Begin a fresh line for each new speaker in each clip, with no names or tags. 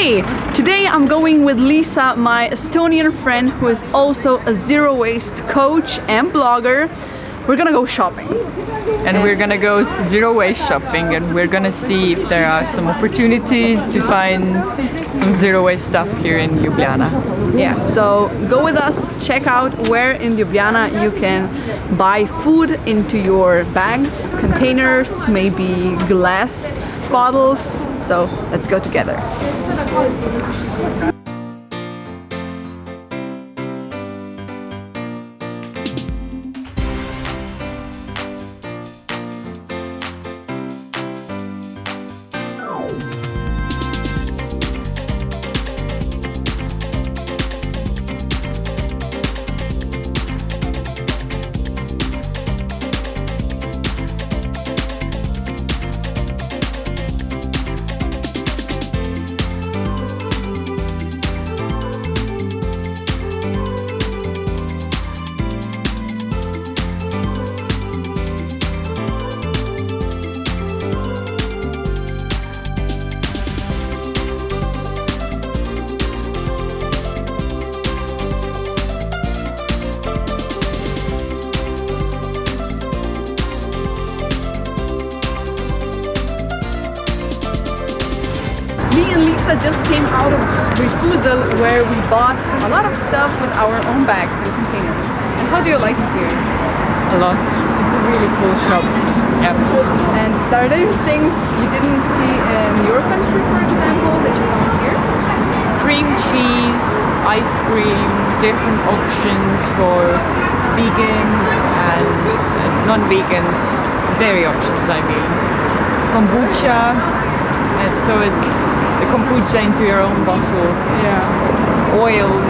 Hey! Today I'm going with Liisa, my Estonian friend who is also a zero waste coach and blogger. We're gonna go shopping.
And we're gonna go zero waste shopping, and we're gonna see if there are some opportunities to find some zero waste stuff here in Ljubljana.
Yeah, so go with us, check out where in Ljubljana you can buy food into your bags, containers, maybe glass bottles. So let's go together. Me and Liisa just came out of Rifuzl where we bought a lot of stuff with our own bags and containers. And how do you like it here?
A lot. It's a really cool shop. Yeah.
And are there things you didn't see in your country, for example, that you found here?
Cream cheese, ice cream, different options for vegans and non-vegans, dairy options I mean. Kombucha, and so it's the kombucha into your own bottle.
Yeah.
Oils,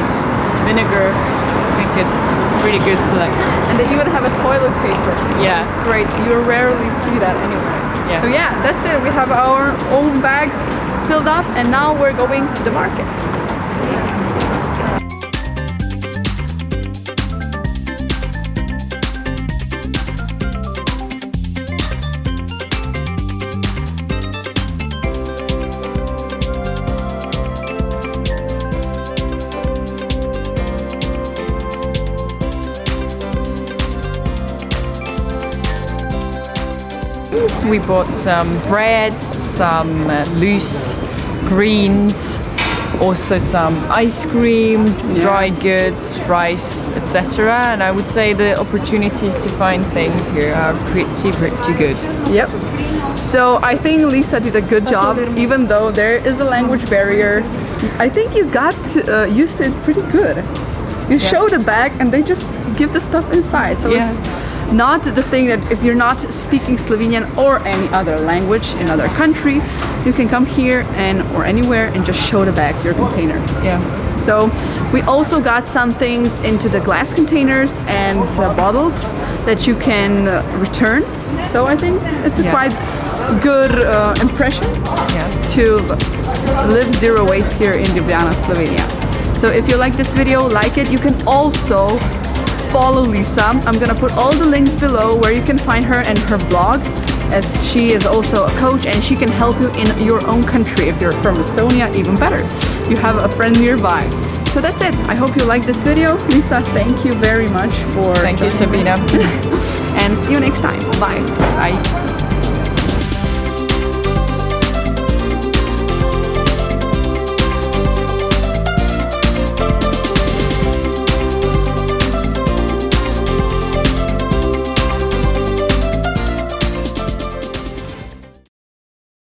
vinegar, I think it's pretty good selection.
And they even have a toilet paper.
Yeah.
It's great. You rarely see that anywhere.
Yeah.
So yeah, that's it. We have our own bags filled up and now we're going to the market.
We bought some bread, some loose greens, also some ice cream, dry goods, rice, etc. And I would say the opportunities to find things here are pretty good.
Yep. So I think Liisa did a good job, even though there is a language barrier. I think you got used to it pretty good. You show the bag and they just give the stuff inside. So it's not the thing that if you're not speaking Slovenian or any other language in other country, you can come here and or anywhere and just show the bag, your container.
Yeah.
So we also got some things into the glass containers and bottles that you can return. So I think it's a quite good impression to live zero waste here in Ljubljana, Slovenia. So if you like this video, like it. You can also follow Liisa. I'm gonna put all the links below where you can find her and her blog, as she is also a coach and she can help you in your own country. If you're from Estonia, even better. You have a friend nearby. So that's it. I hope you liked this video. Liisa, thank you very much for
Thank you, Sabina.
And see you next time. Bye.
Bye.